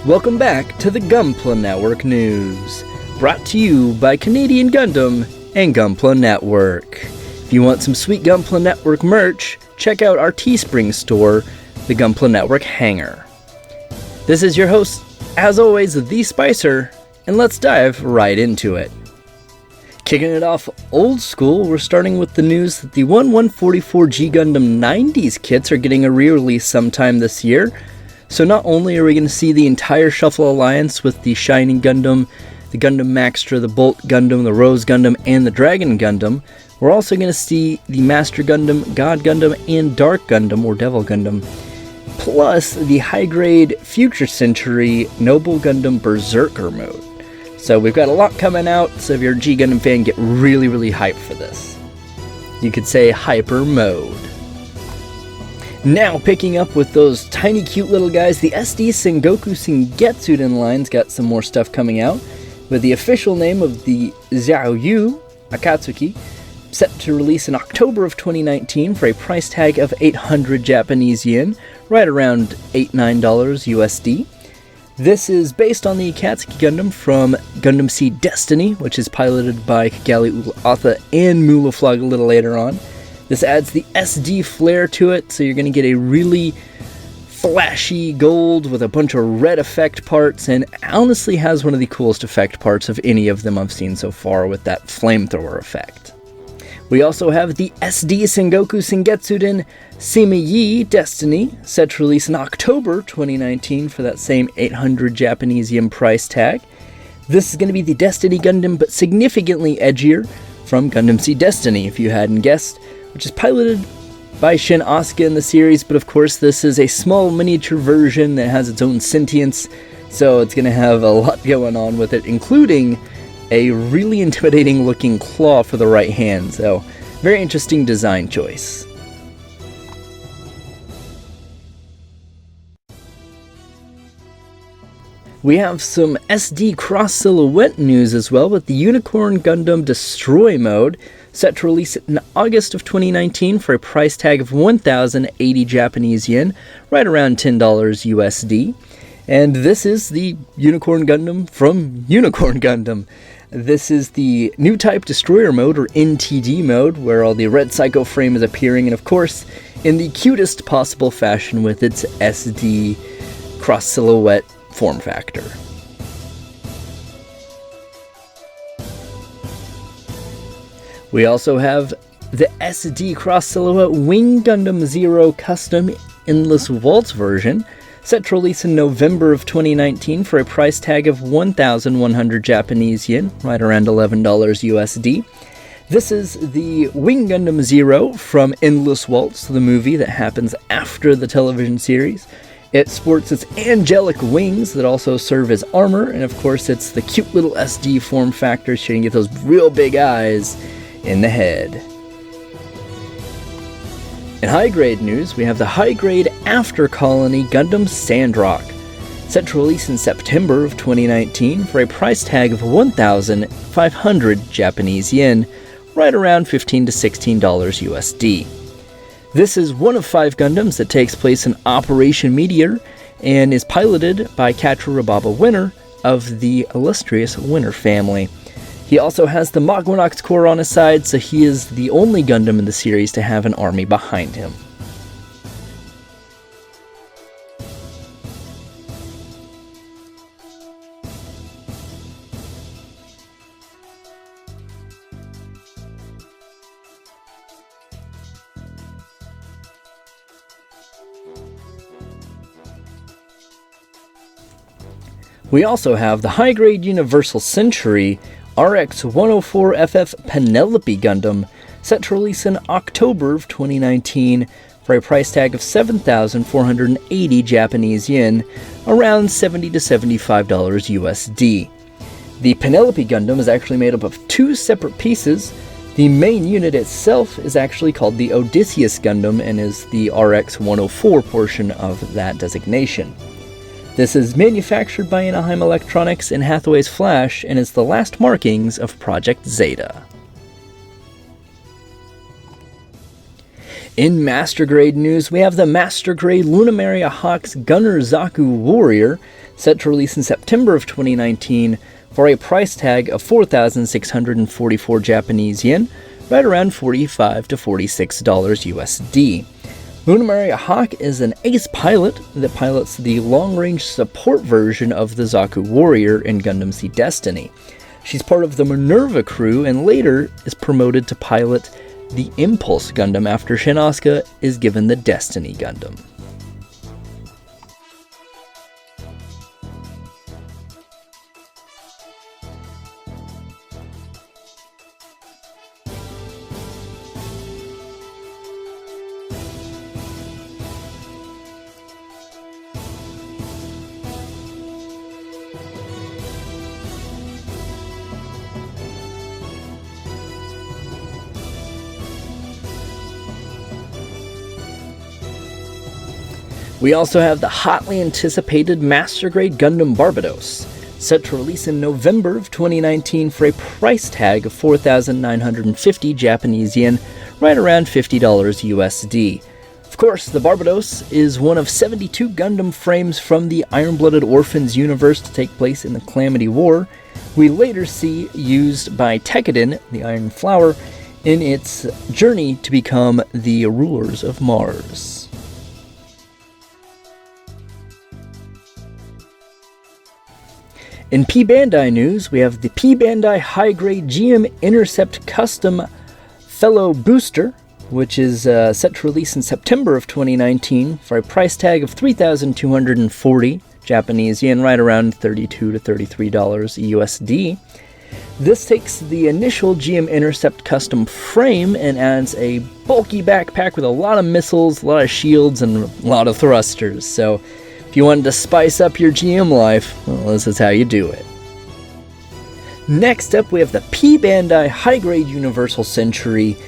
Welcome back to the Gunpla Network News, brought to you by Canadian Gundam and Gunpla Network. If you want some sweet Gunpla Network merch, check out our Teespring store, the Gunpla Network Hangar. This is your host, as always, The Spicer, and let's dive right into it. Kicking it off old school, we're starting with the news that the 1144G Gundam 90s kits are getting a re-release sometime this year. So not only are we going to see the entire Shuffle Alliance with the Shining Gundam, the Gundam Maxtra, the Bolt Gundam, the Rose Gundam, and the Dragon Gundam, we're also going to see the Master Gundam, God Gundam, and Dark Gundam, or Devil Gundam, plus the high-grade Future Century Noble Gundam Berserker mode. So we've got a lot coming out, so if you're a G Gundam fan, get really, really hyped for this. You could say hyper mode. Now picking up with those tiny cute little guys, the SD Sengoku Sengetsuden line's got some more stuff coming out, with the official name of the Xiaoyu Akatsuki set to release in October of 2019 for a price tag of 800 Japanese yen, right around $8-9 USD. This is based on the Akatsuki Gundam from Gundam Seed Destiny, which is piloted by Kigali Ulaatha and Mulaflag a little later on. This adds the SD flair to it, so you're going to get a really flashy gold with a bunch of red effect parts, and honestly has one of the coolest effect parts of any of them I've seen so far with that flamethrower effect. We also have the SD Sengoku Sengetsuden Seimei Destiny, set to release in October 2019 for that same 800 Japanese yen price tag. This is going to be the Destiny Gundam, but significantly edgier from Gundam Seed Destiny, if you hadn't guessed, which is piloted by Shin Asuka in the series, but of course this is a small miniature version that has its own sentience, so it's going to have a lot going on with it, including a really intimidating looking claw for the right hand, so very interesting design choice. We have some SD cross silhouette news as well, with the Unicorn Gundam Destroy mode set to release in August of 2019 for a price tag of 1,080 Japanese yen, right around $10 USD. And this is the Unicorn Gundam from Unicorn Gundam. This is the new type Destroyer mode, or NTD mode, where all the red Psycho frame is appearing, and of course, in the cutest possible fashion with its SD cross silhouette form factor. We also have the SD cross silhouette Wing Gundam Zero Custom Endless Waltz version, set to release in November of 2019 for a price tag of 1,100 Japanese yen, right around $11 USD. This is the Wing Gundam Zero from Endless Waltz, the movie that happens after the television series. It sports its angelic wings that also serve as armor, and of course it's the cute little SD form factor so you can get those real big eyes in the head. In high-grade news, we have the high-grade After Colony Gundam Sandrock, set to release in September of 2019 for a price tag of 1,500 Japanese yen, right around $15 to $16 USD. This is one of 5 Gundams that takes place in Operation Meteor and is piloted by Quatre Rababa Winner of the illustrious Winner family. He also has the Magwanax Corps on his side, so he is the only Gundam in the series to have an army behind him. We also have the high-grade Universal Century RX-104FF Penelope Gundam, set to release in October of 2019 for a price tag of 7,480 Japanese yen, around $70 to $75 USD. The Penelope Gundam is actually made up of 2 separate pieces. The main unit itself is actually called the Odysseus Gundam and is the RX-104 portion of that designation. This is manufactured by Anaheim Electronics and Hathaway's Flash and is the last markings of Project Zeta. In Master Grade news, we have the Master Grade Lunamaria Hawks Gunner Zaku Warrior, set to release in September of 2019 for a price tag of 4,644 Japanese yen, right around $45 to $46 USD. Lunamaria Hawk is an ace pilot that pilots the long-range support version of the Zaku Warrior in Gundam Seed Destiny. She's part of the Minerva crew and later is promoted to pilot the Impulse Gundam after Shin Asuka is given the Destiny Gundam. We also have the hotly anticipated Master Grade Gundam Barbados, set to release in November of 2019 for a price tag of 4,950 Japanese yen, right around $50 USD. Of course, the Barbados is one of 72 Gundam frames from the Iron-Blooded Orphans universe to take place in the Calamity War. We later see used by Tekkadan, the Iron Flower, in its journey to become the rulers of Mars. In P Bandai news, we have the P Bandai High Grade GM Intercept Custom Fellow Booster, which is set to release in September of 2019 for a price tag of 3,240 Japanese yen, right around $32 to $33 USD. This takes the initial GM Intercept custom frame and adds a bulky backpack with a lot of missiles, a lot of shields, and a lot of thrusters. So if you wanted to spice up your GM life, well, this is how you do it. Next up, we have the P Bandai High Grade Universal Century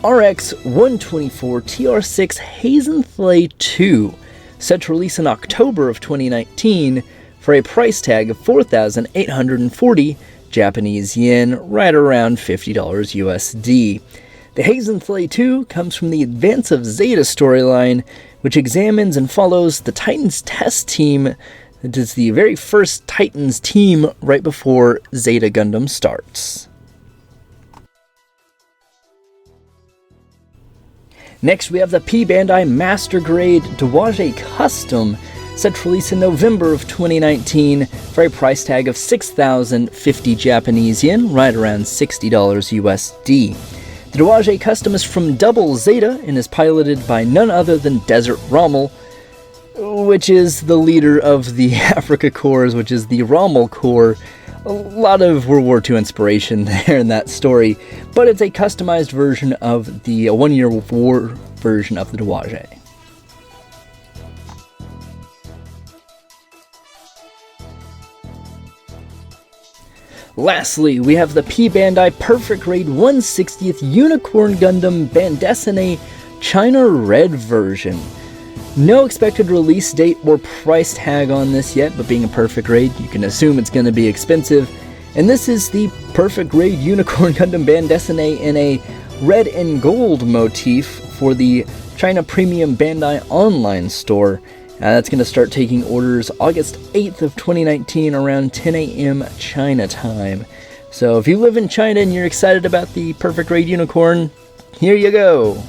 RX-124 TR6 Hazenthal 2, set to release in October of 2019 for a price tag of 4,840 Japanese yen, right around $50 USD. The Hazenthal 2 comes from the Advance of Zeta storyline, which examines and follows the Titans test team. It is the very first Titans team right before Zeta Gundam starts. Next, we have the P Bandai Master Grade Dowager Custom, set to release in November of 2019 for a price tag of 6,050 Japanese yen, right around $60 USD. The Dowager Custom is from Double Zeta and is piloted by none other than Desert Rommel, which is the leader of the Africa Corps, which is the Rommel Corps. A lot of World War II inspiration there in that story, but it's a customized version of the one-year war version of the Dowager. Lastly, we have the P Bandai Perfect Grade 1/60th Unicorn Gundam Bandesine China Red version. No expected release date or price tag on this yet, but being a perfect grade, you can assume it's going to be expensive. And this is the Perfect Grade Unicorn Gundam Bandesine in a red and gold motif for the China Premium Bandai online store. That's going to start taking orders August 8th of 2019 around 10 a.m. China time. So if you live in China and you're excited about the Perfect Grade Unicorn, here you go.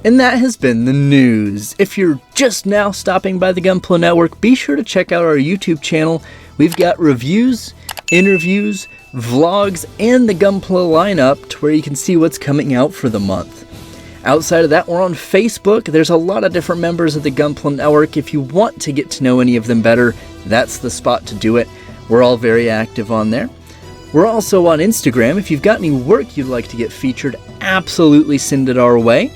And that has been the news. If you're just now stopping by the Gunpla Network, be sure to check out our YouTube channel. We've got reviews, interviews, vlogs, and the Gunpla lineup to where you can see what's coming out for the month. Outside of that, we're on Facebook. There's a lot of different members of the Gunpla Network. If you want to get to know any of them better, that's the spot to do it. We're all very active on there. We're also on Instagram. If you've got any work you'd like to get featured, absolutely send it our way.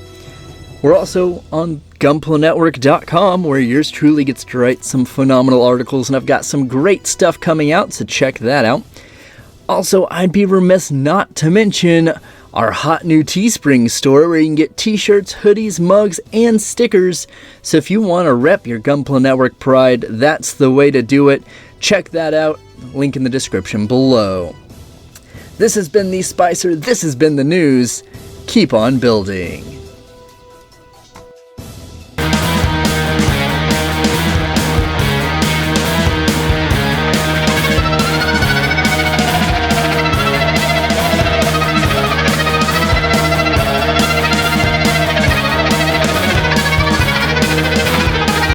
We're also on GunploNetwork.com, where yours truly gets to write some phenomenal articles, and I've got some great stuff coming out, so check that out. Also, I'd be remiss not to mention our hot new Teespring store, where you can get t-shirts, hoodies, mugs, and stickers. So if you want to rep your Gunpla Network pride, that's the way to do it. Check that out. Link in the description below. This has been The Spicer. This has been the news. Keep on building.